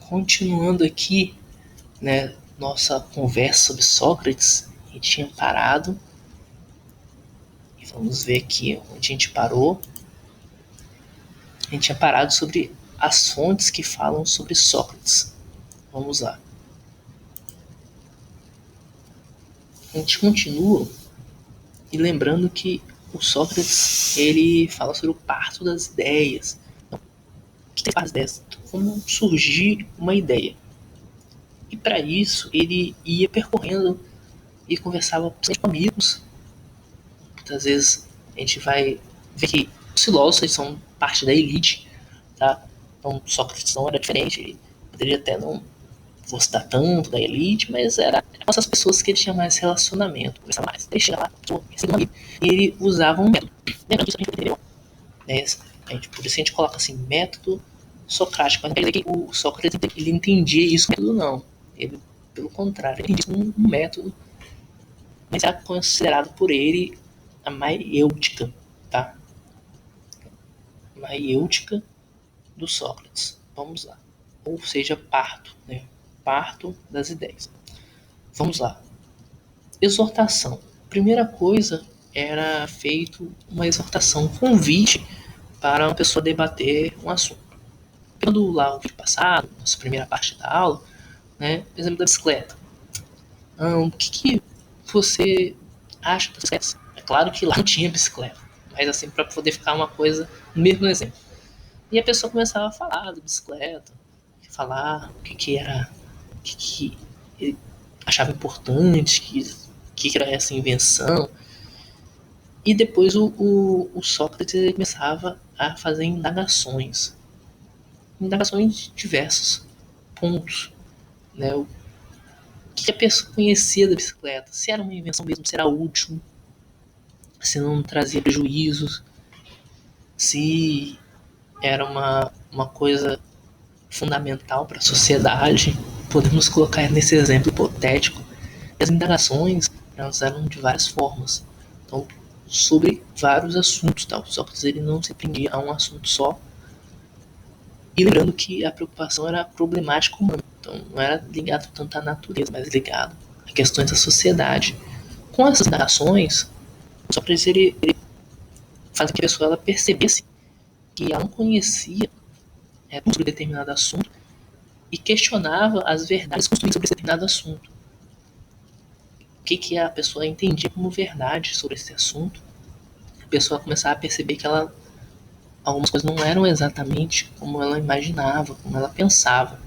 continuando aqui, né, nossa conversa sobre Sócrates, a gente tinha parado, e vamos ver aqui onde a gente parou. A gente tinha parado sobre as fontes que falam sobre Sócrates. Vamos lá. A gente continua e lembrando que o Sócrates ele fala sobre o parto das ideias. Então, o que tem parto das ideias? Como surgir uma ideia. E para isso ele ia percorrendo e conversava com amigos. Muitas vezes a gente vai ver que os filósofos são parte da elite, tá? Então Sócrates não era diferente, ele poderia até não gostar tanto da elite, mas era essas pessoas que ele tinha mais relacionamento, conversava mais. Ele chega lá, e ele usava um método. Lembrando disso, a gente entendeu, né? Por isso a gente coloca assim, método socrático, mas não quer dizer que o Sócrates ele entendia isso método, não. Ele, pelo contrário, ele entendia isso um método, mas era considerado por ele a maiêutica, tá? Maiêutica do Sócrates. Vamos lá. Ou seja, parto, né? Parto das ideias. Vamos lá. Exortação. Primeira coisa era feito uma exortação, um convite para uma pessoa debater um assunto. Pegando lá o vídeo passado, nossa primeira parte da aula, né? Exemplo da bicicleta. O que você acha das bicicletas? É claro que lá não tinha bicicleta, mas assim, para poder ficar uma coisa no mesmo exemplo. E a pessoa começava a falar da bicicleta, falar o que era, o que ele achava importante, que era essa invenção. E depois o Sócrates começava a fazer indagações de diversos pontos, né? O que a pessoa conhecia da bicicleta, se era uma invenção mesmo, se era útil, se não trazia prejuízos, se era uma coisa fundamental para a sociedade. Podemos colocar nesse exemplo hipotético. As indagações elas eram de várias formas, então sobre vários assuntos, tal. Sócrates ele não se prendia a um assunto só. E lembrando que a preocupação era a problemática humana, então não era ligado tanto à natureza, mas ligado a questões da sociedade. Com essas indagações, Sócrates ele fazia que a pessoa ela percebesse que ela não conhecia tudo sobre determinado assunto e questionava as verdades construídas sobre esse determinado assunto. O que a pessoa entendia como verdade sobre esse assunto, a pessoa começava a perceber que algumas coisas não eram exatamente como ela imaginava, como ela pensava.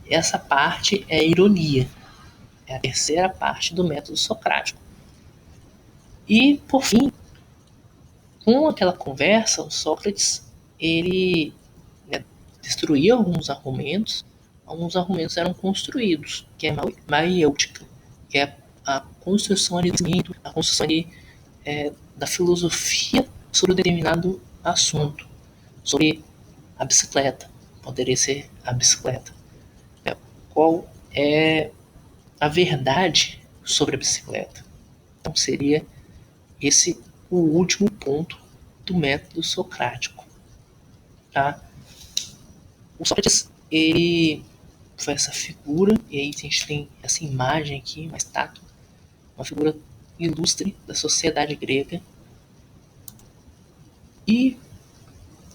Essa parte é a ironia, é a terceira parte do método socrático. E, por fim, com aquela conversa, o Sócrates ele destruía alguns argumentos eram construídos, que é maiêutica, que é a construção ali, a construção ali, da filosofia sobre um determinado assunto, sobre a bicicleta, poderia ser a bicicleta. Qual é a verdade sobre a bicicleta? Então seria esse o último ponto do método socrático, tá? O Sócrates ele foi essa figura, e aí a gente tem essa imagem aqui, uma estátua, uma figura ilustre da sociedade grega, e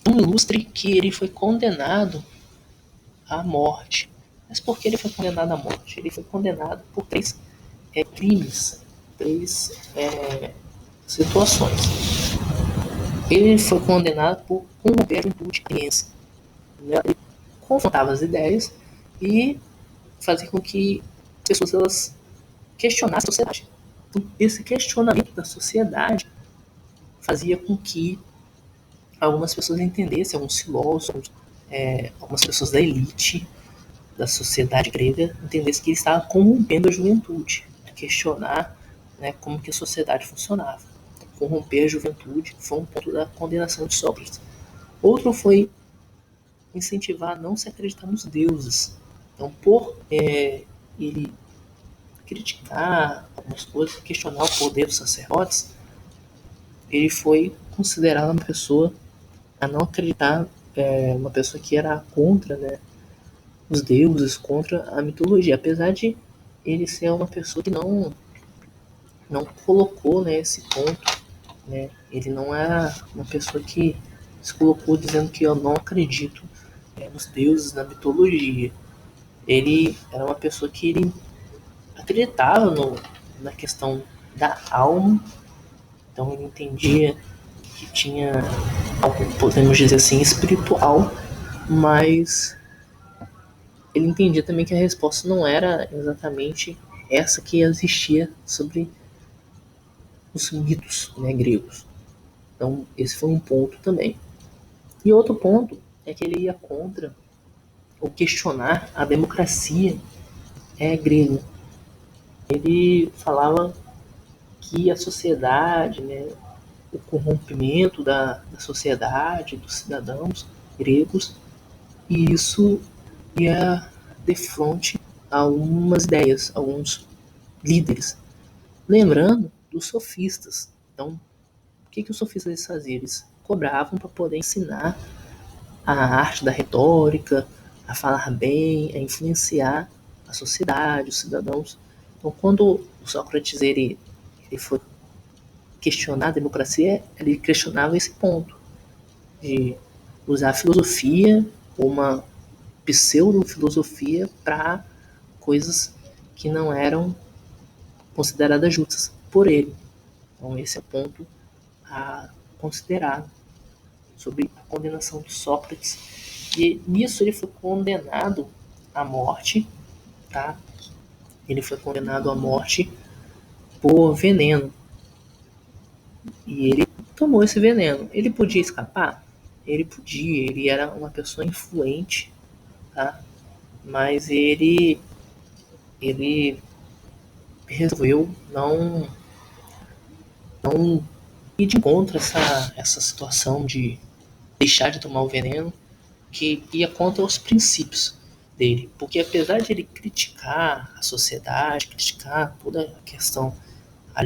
tão ilustre que ele foi condenado à morte. Mas por que ele foi condenado à morte? Ele foi condenado por três crimes, três situações. Ele foi condenado por corromper a juventude criança. Ele confrontava as ideias e fazia com que as pessoas elas questionassem a sociedade. Então, esse questionamento da sociedade fazia com que algumas pessoas entendessem, alguns filósofos, algumas pessoas da elite da sociedade grega entendessem que ele estava corrompendo a juventude, a questionar, né, como que a sociedade funcionava. Então, corromper a juventude foi um ponto da condenação de Sócrates. Outro foi incentivar a não se acreditar nos deuses. Então, por ele criticar algumas coisas, questionar o poder dos sacerdotes, ele foi considerado uma pessoa a não acreditar, uma pessoa que era contra, né, os deuses, contra a mitologia, apesar de ele ser uma pessoa que não colocou, né, esse ponto, né? Ele não era uma pessoa que se colocou dizendo que eu não acredito, nos deuses, na mitologia. Ele era uma pessoa que ele acreditava na questão da alma, então ele entendia que tinha algo, podemos dizer assim, espiritual, mas ele entendia também que a resposta não era exatamente essa que existia sobre os mitos, né, gregos. Então, esse foi um ponto também. E outro ponto é que ele ia contra ou questionar a democracia grega. Ele falava que a sociedade, né, o corrompimento da sociedade, dos cidadãos gregos, e isso ia de frente a algumas ideias, alguns líderes. Lembrando dos sofistas. Então, o que os sofistas eles faziam? Eles cobravam para poder ensinar a arte da retórica, a falar bem, a influenciar a sociedade, os cidadãos. Então, quando o Sócrates ele foi questionar a democracia, ele questionava esse ponto de usar a filosofia, uma pseudo-filosofia, para coisas que não eram consideradas justas por ele. Então, esse é o ponto a considerar sobre a condenação de Sócrates. E nisso ele foi condenado à morte, tá? Ele foi condenado à morte por veneno. E ele tomou esse veneno. Ele podia escapar? Ele podia, ele era uma pessoa influente, tá? Mas ele resolveu não ir de encontro a essa situação de deixar de tomar o veneno, que ia contra os princípios dele. Porque apesar de ele criticar a sociedade, criticar toda a questão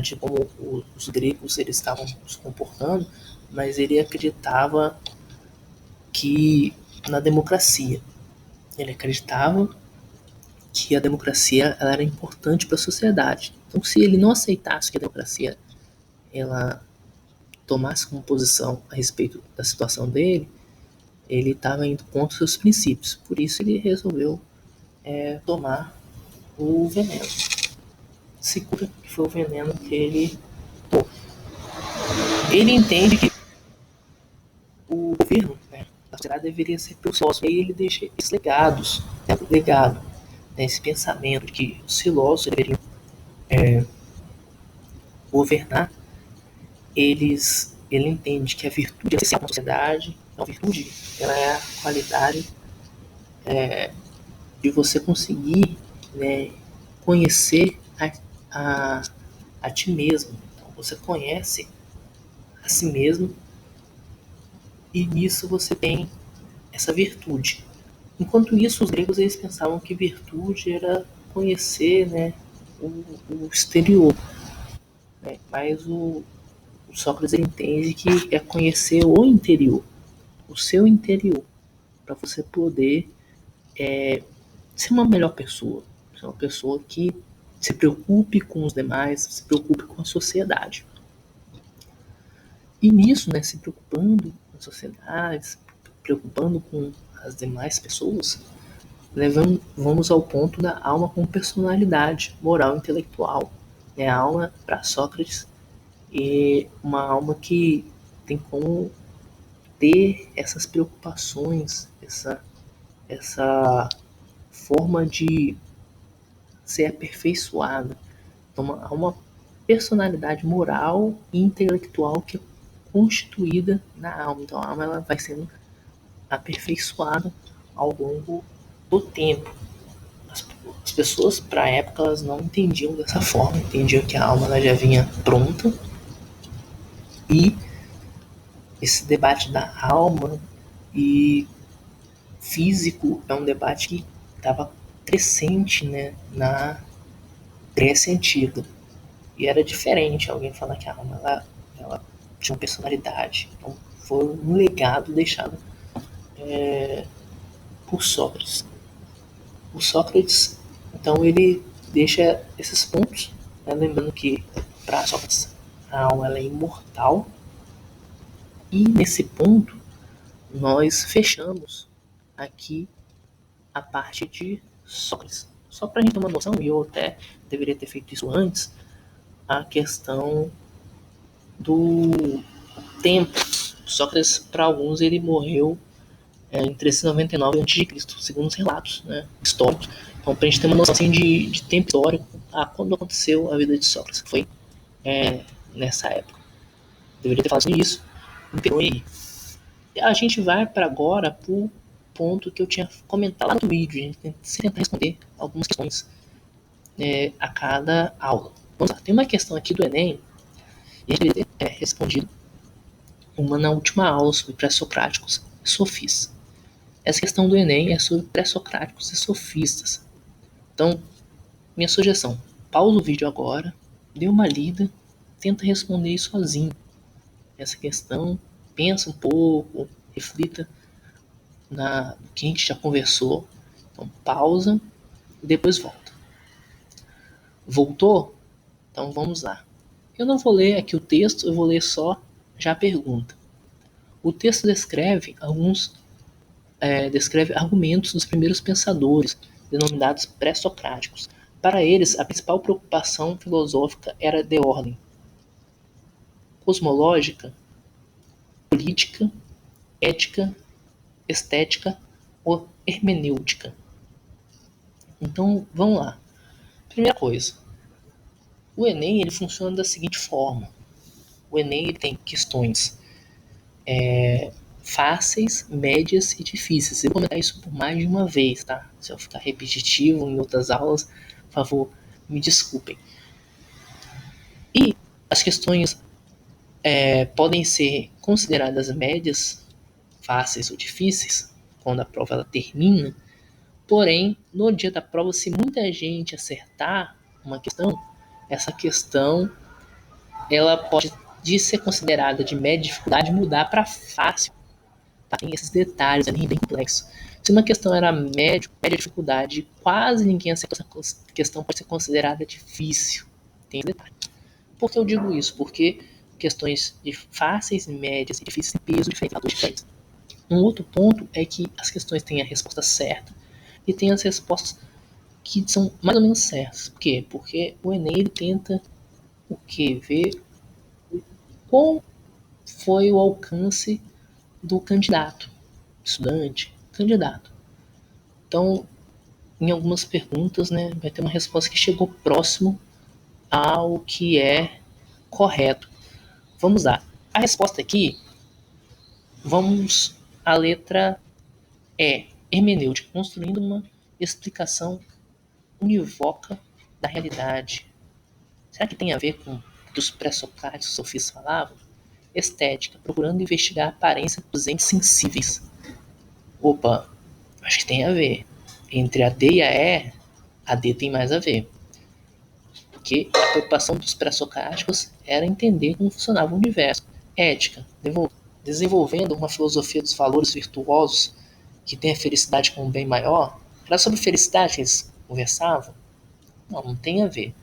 de como os gregos eles estavam se comportando, mas ele acreditava que na democracia. Ele acreditava que a democracia ela era importante para a sociedade. Então, se ele não aceitasse que a democracia ela tomasse como posição a respeito da situação dele, ele estava indo contra os seus princípios. Por isso ele resolveu tomar o veneno. Se cura que foi o veneno que ele tomou. Ele entende que o governo, né, a sociedade deveria ser pelos filósofos. E aí ele deixa esses legados, legado, né, esse pensamento de que os filósofos deveriam governar. Ele entende que a virtude é essencial na sociedade. Então, a virtude ela é a qualidade de você conseguir, né, conhecer a, a ti mesmo. Então, você conhece a si mesmo e nisso você tem essa virtude. Enquanto isso, os gregos eles pensavam que virtude era conhecer, né, o exterior, né? Mas o Sócrates ele entende que é conhecer o interior, o seu interior, para você poder ser uma melhor pessoa, ser uma pessoa que se preocupe com os demais, se preocupe com a sociedade. E nisso, né, se preocupando com a sociedade, se preocupando com as demais pessoas, vamos ao ponto da alma como personalidade moral e intelectual. É a alma para Sócrates é uma alma que tem como ter essas preocupações, essa forma de ser aperfeiçoada. Então, há uma personalidade moral e intelectual que é constituída na alma. Então, a alma ela vai sendo aperfeiçoada ao longo do tempo. As pessoas, para a época, elas não entendiam dessa forma, entendiam que a alma ela já vinha pronta e esse debate da alma e físico é um debate que estava crescente, né, na Grécia Antiga. E era diferente alguém falar que a alma ela tinha uma personalidade. Então, foi um legado deixado por Sócrates. O Sócrates, então, ele deixa esses pontos, né? Lembrando que para Sócrates a alma ela é imortal, e nesse ponto nós fechamos aqui a parte de Sócrates. Só para a gente ter uma noção, e eu até deveria ter feito isso antes, a questão do tempo. Sócrates, para alguns, ele morreu em 399 a.C., segundo os relatos, né, históricos. Então, para a gente ter uma noção assim, de tempo histórico, quando aconteceu a vida de Sócrates, foi nessa época. Deveria ter falado sobre isso, me perdoe aí. A gente vai para agora para o ponto que eu tinha comentado lá no vídeo, a gente tentar responder algumas questões a cada aula. Vamos lá, tem uma questão aqui do Enem, e a gente deveria ter respondido uma na última aula sobre pré-socráticos e sofistas. Essa questão do Enem é sobre pré-socráticos e sofistas. Então, minha sugestão, pausa o vídeo agora, dê uma lida, tenta responder sozinho essa questão, pensa um pouco, reflita no que a gente já conversou. Então, pausa e depois volta. Voltou? Então, vamos lá. Eu não vou ler aqui o texto, eu vou ler só já a pergunta. O texto descreve argumentos dos primeiros pensadores, denominados pré-socráticos. Para eles, a principal preocupação filosófica era de ordem cosmológica, política, ética, estética ou hermenêutica. Então, vamos lá. Primeira coisa, o Enem ele funciona da seguinte forma. O Enem ele tem questões fáceis, médias e difíceis. Eu vou comentar isso por mais de uma vez, tá? Se eu ficar repetitivo em outras aulas, por favor, me desculpem. E as questões podem ser consideradas médias, fáceis ou difíceis, quando a prova ela termina. Porém, no dia da prova, se muita gente acertar uma questão, essa questão ela pode, de ser considerada de média dificuldade, mudar para fácil. Tá? Tem esses detalhes ali bem complexos. Se uma questão era média dificuldade, quase ninguém acertou, essa questão pode ser considerada difícil. Tem detalhe. Por que eu digo isso? Porque questões de fáceis, médias e difíceis têm peso diferente, fatores diferentes. Um outro ponto é que as questões têm a resposta certa e tem as respostas que são mais ou menos certas. Por quê? Porque o Enem ele tenta o quê? Ver qual foi o alcance do candidato, estudante, candidato. Então, em algumas perguntas, né, vai ter uma resposta que chegou próximo ao que é correto. Vamos lá. A resposta aqui, vamos à letra E, hermenêutica, construindo uma explicação unívoca da realidade. Será que tem a ver com o que os pré-socráticos sofistas falavam? Estética, procurando investigar a aparência dos entes sensíveis. Opa, acho que tem a ver. Entre a D e a D tem mais a ver. Porque a preocupação dos pré-socráticos era entender como funcionava o universo. Ética, desenvolvendo uma filosofia dos valores virtuosos que tem a felicidade como um bem maior. Era sobre felicidade que eles conversavam? Não tem a ver.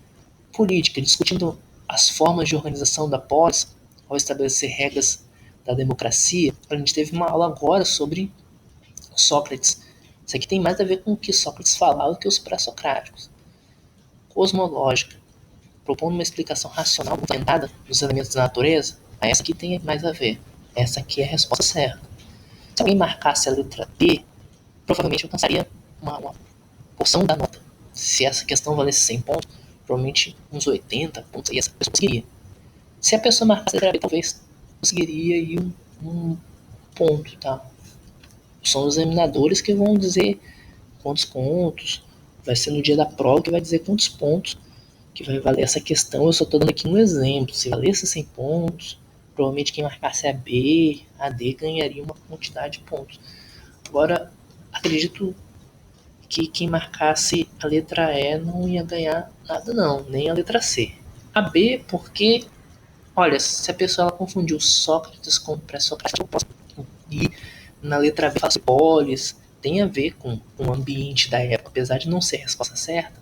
Política, discutindo as formas de organização da polis ao estabelecer regras da democracia. A gente teve uma aula agora sobre Sócrates. Isso aqui tem mais a ver com o que Sócrates falava do que os pré-socráticos. Cosmológica, propondo uma explicação racional fundamentada nos elementos da natureza. Essa aqui tem mais a ver. Essa aqui é a resposta certa. Se alguém marcasse a letra B, provavelmente alcançaria uma porção da nota. Se essa questão valesse 100 pontos, provavelmente uns 80 pontos aí essa pessoa conseguiria. Se a pessoa marcasse a letra B, talvez conseguiria aí um ponto, tá? São os examinadores que vão dizer quantos pontos, vai ser no dia da prova que vai dizer quantos pontos que vai valer essa questão. Eu só estou dando aqui um exemplo. Se valesse 100 pontos, provavelmente quem marcasse a B, a D ganharia uma quantidade de pontos. Agora, acredito que quem marcasse a letra E não ia ganhar nada não, nem a letra C. A B, porque, olha, se a pessoa ela confundiu Sócrates com pré-socrático, e na letra B fala polis, tem a ver com o ambiente da época. apesar de não ser a resposta certa,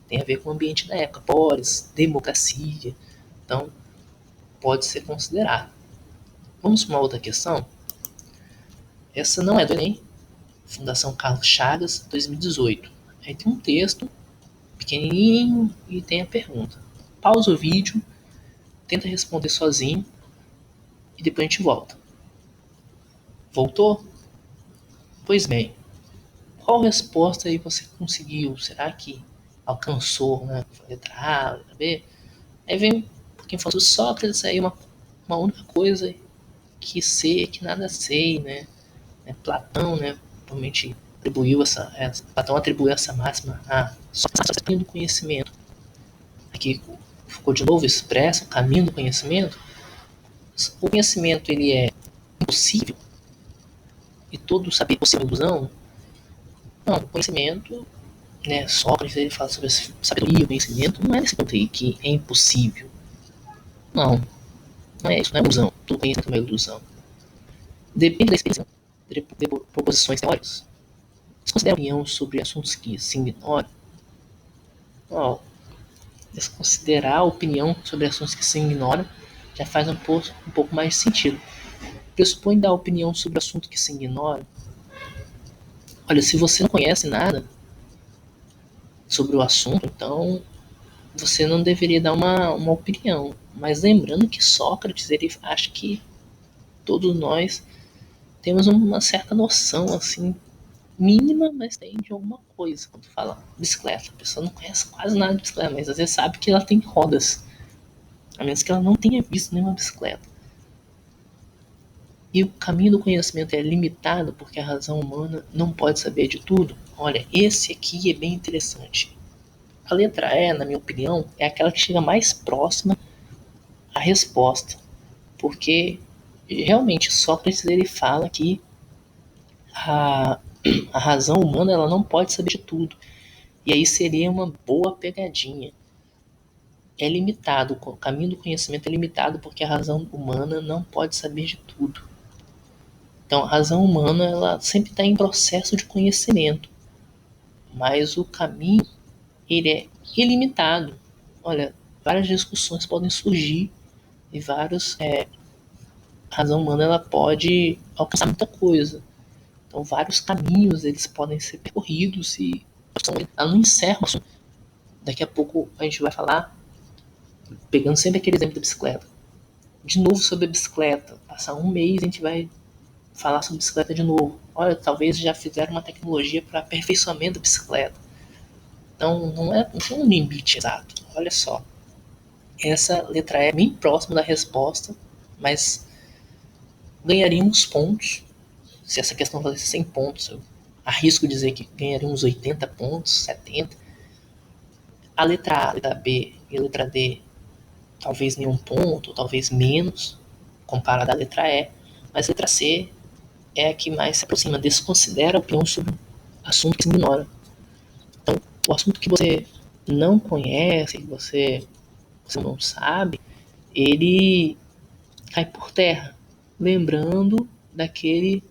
tem a ver com o ambiente da época, polis, democracia, então pode ser considerado. Vamos para uma outra questão. Essa não é do Enem, Fundação Carlos Chagas, 2018. Aí tem um texto pequenininho e tem a pergunta. Pausa o vídeo, tenta responder sozinho e depois a gente volta. Voltou? Pois bem, qual resposta aí você conseguiu? Será que alcançou, né? Letra A, letra B? Aí vem um pouquinho falando sobre Sócrates, aí uma única coisa que sei, que nada sei, né? Platão, né? Provavelmente Platão atribuiu essa máxima a Sócrates, o caminho do conhecimento. Aqui ficou de novo expresso, o caminho do conhecimento. O conhecimento, ele é impossível e todo saber possível é ilusão? Não, o conhecimento, né, Sócrates, ele fala sobre a sabedoria, o conhecimento, não é nesse ponto aí que é impossível. Não, não é isso, não é ilusão. Todo conhecimento é uma ilusão. Depende da experiência de proposições teóricas. Você considera a opinião sobre assuntos que se ignoram? Oh, desconsiderar a opinião sobre assuntos que se ignoram já faz um pouco mais de sentido. Pressupõe dar opinião sobre assunto que se ignora. Olha, se você não conhece nada sobre o assunto, então você não deveria dar uma opinião. Mas lembrando que Sócrates, ele acha que todos nós temos uma certa noção, assim, mínima, mas tem de alguma coisa. Quando fala bicicleta, a pessoa não conhece quase nada de bicicleta, mas às vezes sabe que ela tem rodas, a menos que ela não tenha visto nenhuma bicicleta. E o caminho do conhecimento é limitado porque a razão humana não pode saber de tudo. Olha, esse aqui é bem interessante. A letra E, na minha opinião, é aquela que chega mais próxima à resposta, porque realmente Sócrates, ele fala que a, a razão humana, ela não pode saber de tudo. E aí seria uma boa pegadinha. É limitado, o caminho do conhecimento é limitado porque a razão humana não pode saber de tudo. Então, a razão humana, ela sempre está em processo de conhecimento, mas o caminho, ele é ilimitado. Olha, várias discussões podem surgir e a razão humana, ela pode alcançar muita coisa. Então, vários caminhos, eles podem ser percorridos e ela não encerra o assunto. Daqui a pouco a gente vai falar, pegando sempre aquele exemplo da bicicleta. De novo sobre a bicicleta. Passar um mês a gente vai falar sobre bicicleta de novo. Olha, talvez já fizeram uma tecnologia para aperfeiçoamento da bicicleta. Então não tem um limite exato. Olha só. Essa letra E é bem próxima da resposta, mas ganharia uns pontos. Se essa questão fosse 100 pontos, eu arrisco dizer que ganharia uns 80 pontos, 70. A letra B e a letra D, talvez nenhum ponto, talvez menos, comparada à letra E. Mas a letra C é a que mais se aproxima, desconsidera a opinião sobre assunto que se ignora. Então, o assunto que você não conhece, que você não sabe, ele cai por terra. Lembrando aquele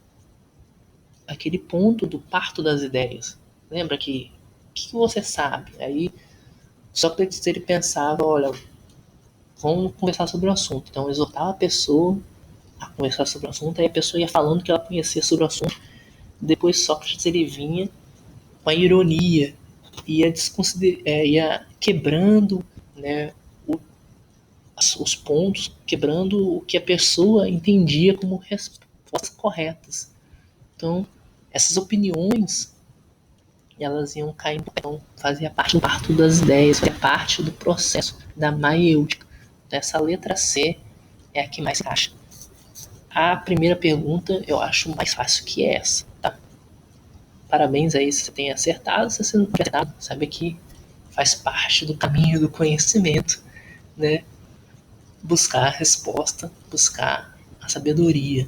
ponto do parto das ideias. Lembra que o que você sabe? Aí Sócrates, ele pensava, olha, vamos conversar sobre o assunto. Então exortava a pessoa a conversar sobre o assunto, aí a pessoa ia falando que ela conhecia sobre o assunto. Depois Sócrates, ele vinha com a ironia, ia quebrando, né, os pontos, quebrando o que a pessoa entendia como respostas corretas. Então, essas opiniões, elas iam caindo, então fazia parte do parto das ideias, fazia parte do processo da maiêutica. Então, essa letra C é a que mais se encaixa. A primeira pergunta eu acho mais fácil que essa, tá? Parabéns aí se você tem acertado. Se você não tem acertado, sabe que faz parte do caminho do conhecimento, né? Buscar a resposta, buscar a sabedoria.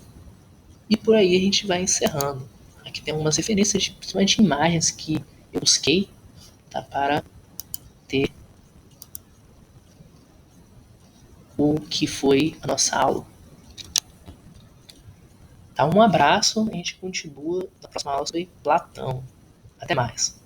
E por aí a gente vai encerrando. Aqui tem algumas referências, principalmente imagens que eu busquei, tá, para ter o que foi a nossa aula. Tá, um abraço, a gente continua na próxima aula sobre Platão. Até mais.